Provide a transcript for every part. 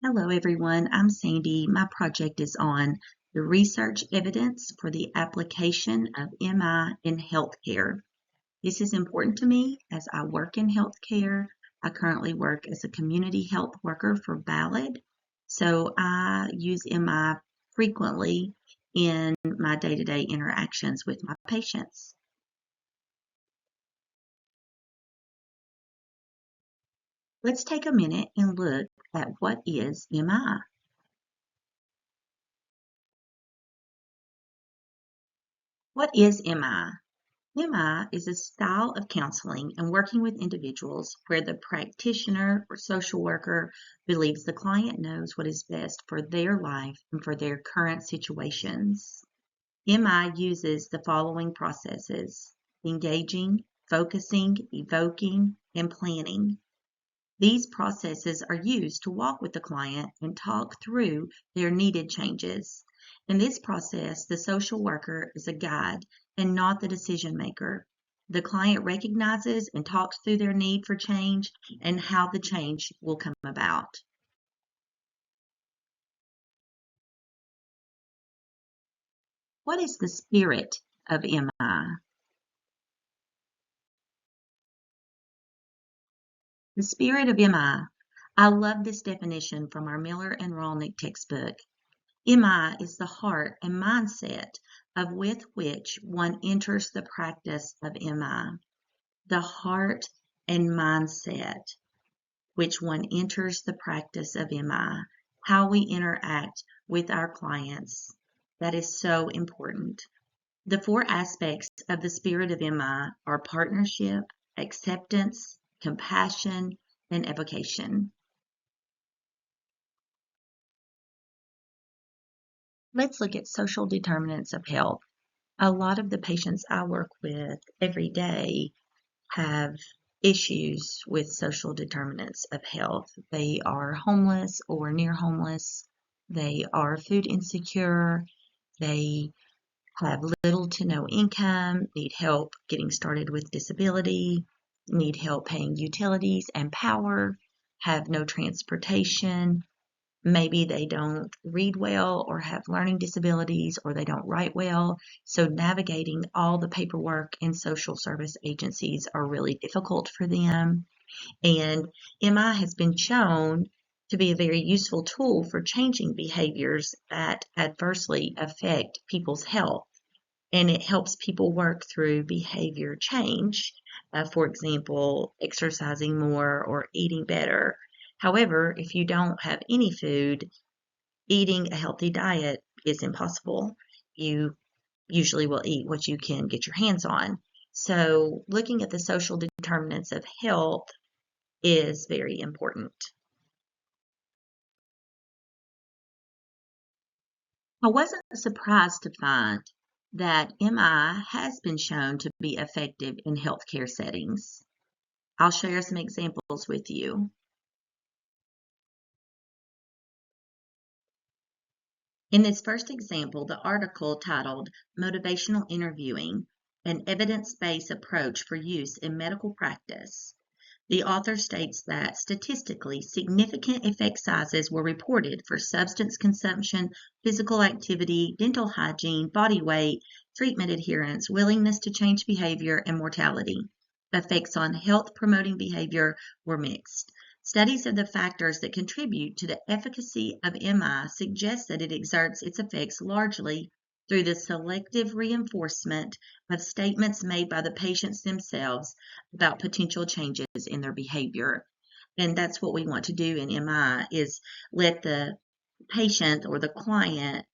Hello, everyone. I'm Sandy. My project is on the research evidence for the application of MI in healthcare. This is important to me as I work in healthcare. I currently work as a community health worker for Ballad, so I use MI frequently in my day-to-day interactions with my patients. Let's take a minute and look at what is MI. What is MI? MI is a style of counseling and working with individuals where the practitioner or social worker believes the client knows what is best for their life and for their current situations. MI uses the following processes: engaging, focusing, evoking, and planning. These processes are used to walk with the client and talk through their needed changes. In this process, the social worker is a guide and not the decision maker. The client recognizes and talks through their need for change and how the change will come about. What is the spirit of MI? The spirit of MI. I love this definition from our Miller and Rolnick textbook. MI is the heart and mindset of with which one enters the practice of MI. The heart and mindset which one enters the practice of MI. How we interact with our clients. That is so important. The four aspects of the spirit of MI are partnership, acceptance, compassion, and evocation. Let's look at social determinants of health. A lot of the patients I work with every day have issues with social determinants of health. They are homeless or near homeless. They are food insecure. They have little to no income, need help getting started with disability, need help paying utilities and power, have no transportation. Maybe they don't read well or have learning disabilities or they don't write well. So navigating all the paperwork in social service agencies are really difficult for them. And MI has been shown to be a very useful tool for changing behaviors that adversely affect people's health. And it helps people work through behavior change. For example, exercising more or eating better. However, if you don't have any food, eating a healthy diet is impossible. You usually will eat what you can get your hands on. So looking at the social determinants of health is very important. I wasn't surprised to find that MI has been shown to be effective in healthcare settings. I'll share some examples with you. In this first example, the article titled Motivational Interviewing, an Evidence-Based Approach for Use in Medical Practice, the author states that statistically significant effect sizes were reported for substance consumption, physical activity, dental hygiene, body weight, treatment adherence, willingness to change behavior, and mortality. Effects on health-promoting behavior were mixed. Studies of the factors that contribute to the efficacy of MI suggest that it exerts its effects largely through the selective reinforcement of statements made by the patients themselves about potential changes in their behavior. And that's what we want to do in MI is let the patient or the client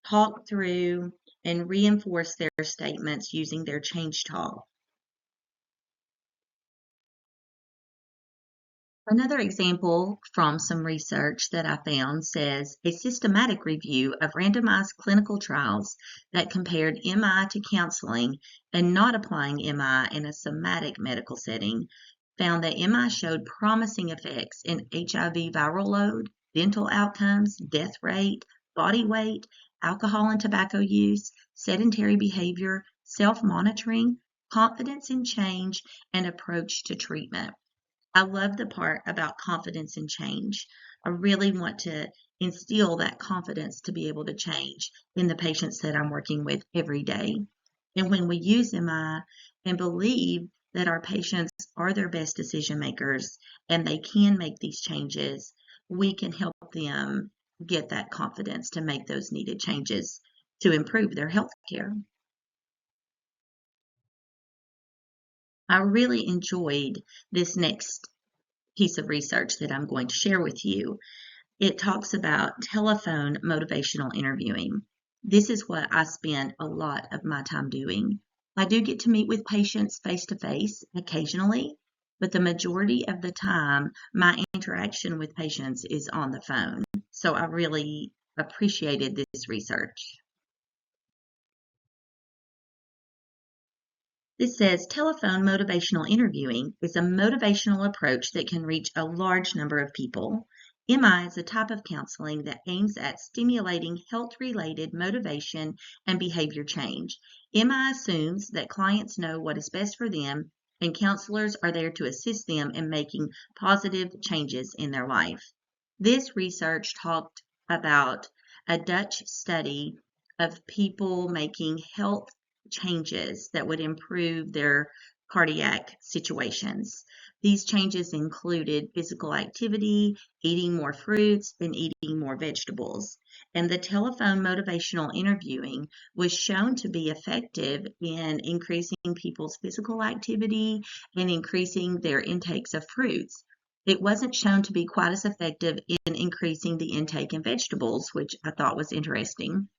talk through and reinforce their statements using their change talk. Another example from some research that I found says a systematic review of randomized clinical trials that compared MI to counseling and not applying MI in a somatic medical setting found that MI showed promising effects in HIV viral load, dental outcomes, death rate, body weight, alcohol and tobacco use, sedentary behavior, self-monitoring, confidence in change, and approach to treatment. I love the part about confidence and change. I really want to instill that confidence to be able to change in the patients that I'm working with every day. And when we use MI and believe that our patients are their best decision makers and they can make these changes, we can help them get that confidence to make those needed changes to improve their health care. I really enjoyed this next piece of research that I'm going to share with you. It talks about telephone motivational interviewing. This is what I spend a lot of my time doing. I do get to meet with patients face to face occasionally, but the majority of the time, my interaction with patients is on the phone. So I really appreciated this research. This says telephone motivational interviewing is a motivational approach that can reach a large number of people. MI is a type of counseling that aims at stimulating health-related motivation and behavior change. MI assumes that clients know what is best for them, and counselors are there to assist them in making positive changes in their life. This research talked about a Dutch study of people making health changes that would improve their cardiac situations. These changes included physical activity, eating more fruits, and eating more vegetables. And the telephone motivational interviewing was shown to be effective in increasing people's physical activity and increasing their intakes of fruits. It wasn't shown to be quite as effective in increasing the intake in vegetables, which I thought was interesting.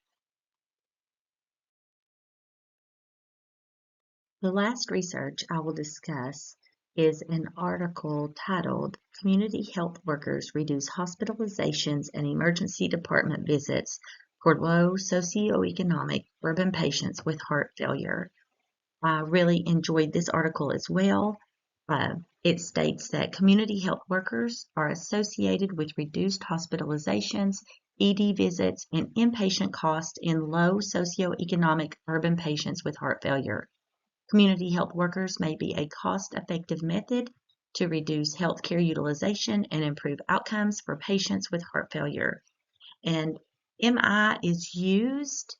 The last research I will discuss is an article titled "Community Health Workers Reduce Hospitalizations and Emergency Department Visits for Low Socioeconomic Urban Patients with Heart Failure." I really enjoyed this article as well. It states that community health workers are associated with reduced hospitalizations, ED visits, and inpatient costs in low socioeconomic urban patients with heart failure. Community health workers may be a cost-effective method to reduce healthcare utilization and improve outcomes for patients with heart failure. And MI is used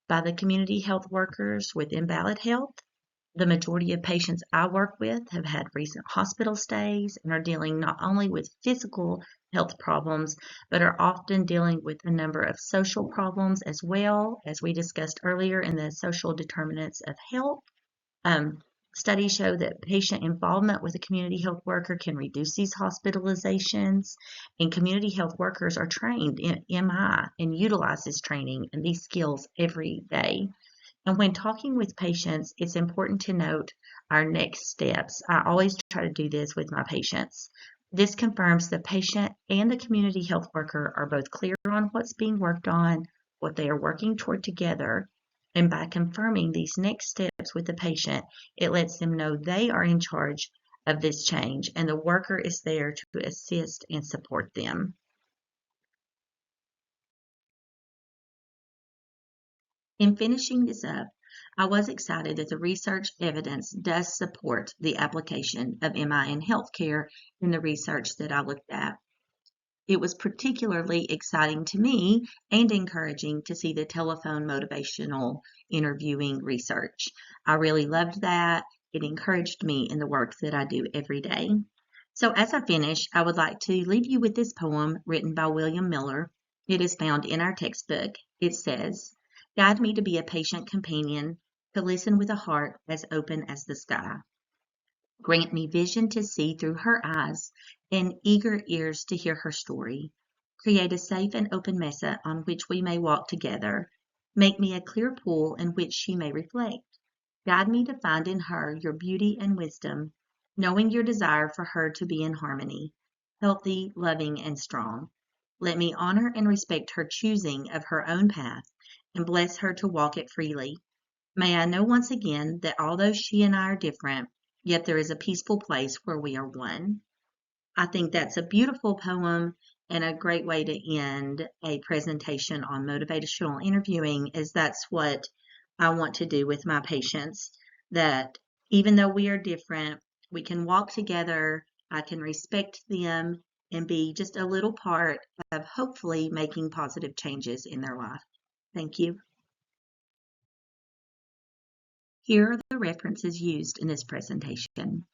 by the community health workers with invalid health. The majority of patients I work with have had recent hospital stays and are dealing not only with physical health problems, but are often dealing with a number of social problems as well, as we discussed earlier in the social determinants of health. Um, Studies show that patient involvement with a community health worker can reduce these hospitalizations, and community health workers are trained in MI and utilize this training and these skills every day. And when talking with patients, it's important to note our next steps. I always try to do this with my patients. This confirms the patient and the community health worker are both clear on what's being worked on, what they are working toward together, and by confirming these next steps with the patient, it lets them know they are in charge of this change and the worker is there to assist and support them. In finishing this up, I was excited that the research evidence does support the application of MI in healthcare in the research that I looked at. It was particularly exciting to me and encouraging to see the telephone motivational interviewing research. I really loved that. It encouraged me in the work that I do every day. So as I finish, I would like to leave you with this poem written by William Miller. It is found in our textbook. It says, "Guide me to be a patient companion, to listen with a heart as open as the sky. Grant me vision to see through her eyes and eager ears to hear her story. Create a safe and open mesa on which we may walk together. Make me a clear pool in which she may reflect. Guide me to find in her your beauty and wisdom, knowing your desire for her to be in harmony, healthy, loving, and strong. Let me honor and respect her choosing of her own path and bless her to walk it freely. May I know once again that although she and I are different, yet there is a peaceful place where we are one." I think that's a beautiful poem and a great way to end a presentation on motivational interviewing, is that's what I want to do with my patients, that even though we are different, we can walk together, I can respect them, and be just a little part of hopefully making positive changes in their life. Thank you. Here are the references used in this presentation.